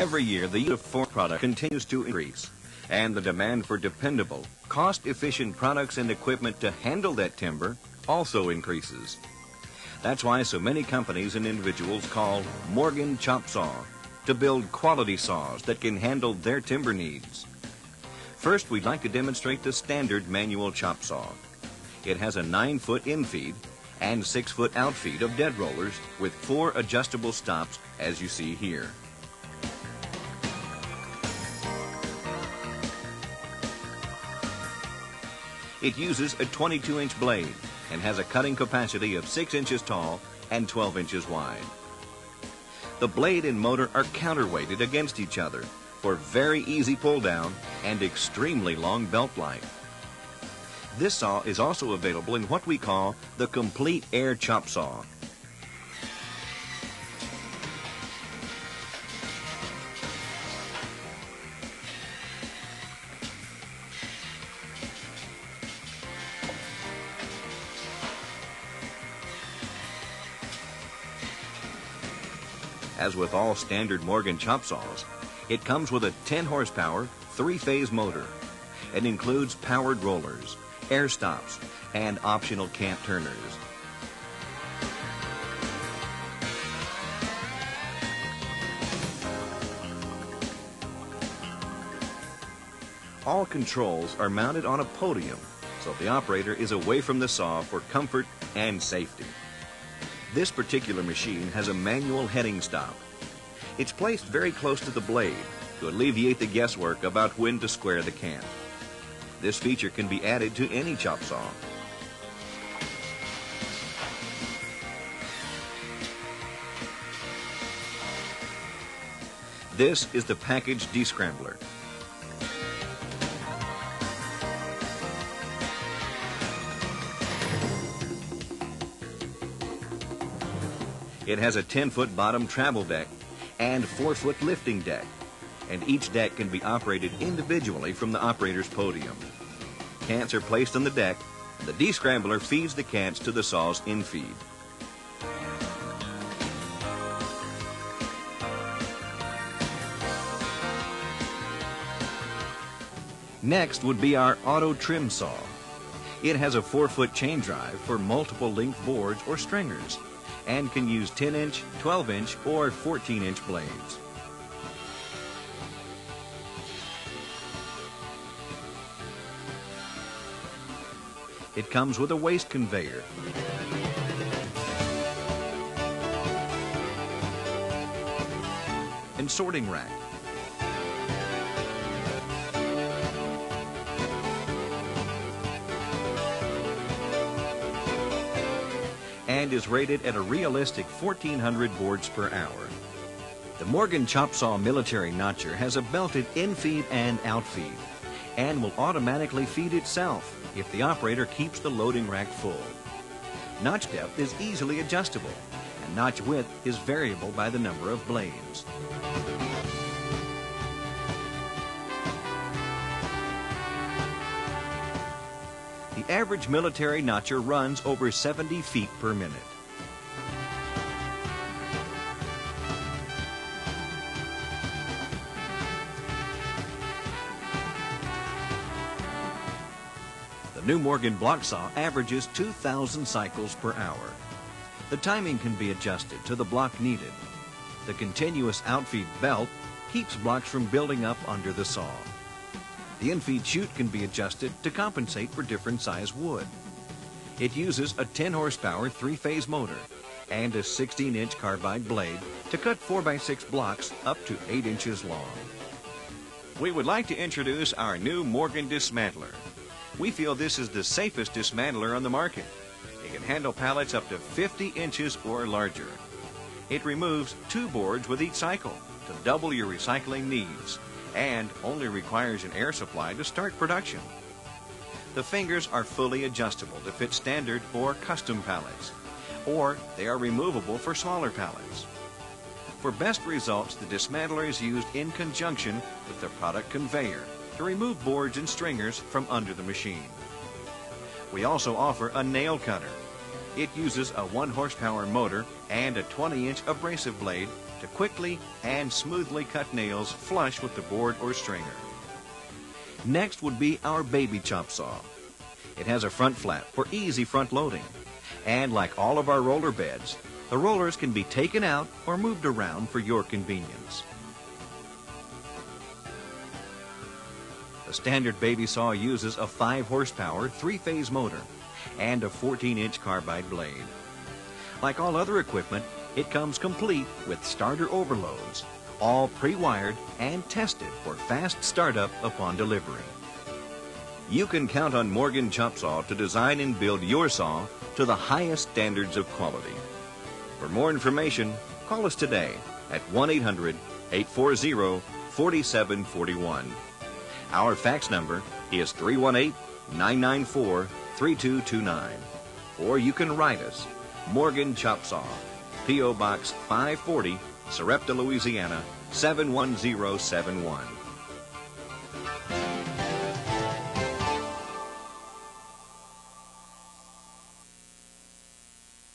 Every year, the use of forest product continues to increase, and the demand for dependable, cost-efficient products and equipment to handle that timber also increases. That's why so many companies and individuals call Morgan Chop Saw to build quality saws that can handle their timber needs. First, we'd like to demonstrate the standard manual chop saw. It has a 9-foot infeed and 6-foot outfeed of dead rollers with 4 adjustable stops, as you see here. It uses a 22-inch blade and has a cutting capacity of 6 inches tall and 12 inches wide. The blade and motor are counterweighted against each other for very easy pull down and extremely long belt life. This saw is also available in what we call the complete air chop saw. As with all standard Morgan chop saws, it comes with a 10 horsepower, 3-phase motor. It includes powered rollers, air stops, and optional cant turners. All controls are mounted on a podium, so the operator is away from the saw for comfort and safety. This particular machine has a manual heading stop. It's placed very close to the blade to alleviate the guesswork about when to square the cant. This feature can be added to any chop saw. This is the package descrambler. It has a 10-foot bottom travel deck and 4-foot lifting deck, and each deck can be operated individually from the operator's podium. Cants are placed on the deck, and the descrambler feeds the cants to the saw's infeed. Next would be our auto trim saw. It has a 4-foot chain drive for multiple length boards or stringers, and can use 10-inch, 12-inch, or 14-inch blades. It comes with a waste conveyor, and sorting rack. And is rated at a realistic 1,400 boards per hour. The Morgan Chop Saw Military Notcher has a belted infeed and outfeed, and will automatically feed itself if the operator keeps the loading rack full. Notch depth is easily adjustable, and notch width is variable by the number of blades. The average military notcher runs over 70 feet per minute. The new Morgan block saw averages 2,000 cycles per hour. The timing can be adjusted to the block needed. The continuous outfeed belt keeps blocks from building up under the saw. The infeed chute can be adjusted to compensate for different size wood. It uses a 10 horsepower 3-phase motor and a 16-inch carbide blade to cut 4x6 blocks up to 8 inches long. We would like to introduce our new Morgan dismantler. We feel this is the safest dismantler on the market. It can handle pallets up to 50 inches or larger. It removes 2 boards with each cycle to double your recycling needs, and only requires an air supply to start production. The fingers are fully adjustable to fit standard or custom pallets, or they are removable for smaller pallets. For best results, the dismantler is used in conjunction with the product conveyor to remove boards and stringers from under the machine. We also offer a nail cutter. It uses a 1 horsepower motor and a 20-inch abrasive blade to quickly and smoothly cut nails flush with the board or stringer. Next would be our baby chop saw. It has a front flap for easy front loading. And like all of our roller beds, the rollers can be taken out or moved around for your convenience. The standard baby saw uses a 5-horsepower, 3-phase motor and a 14-inch carbide blade. Like all other equipment, it comes complete with starter overloads, all pre-wired and tested for fast startup upon delivery. You can count on Morgan Chop Saw to design and build your saw to the highest standards of quality. For more information, call us today at 1-800-840-4741. Our fax number is 318-994-3229. Or you can write us, Morgan Chop Saw, P.O. Box 540, Sarepta, Louisiana, 71071.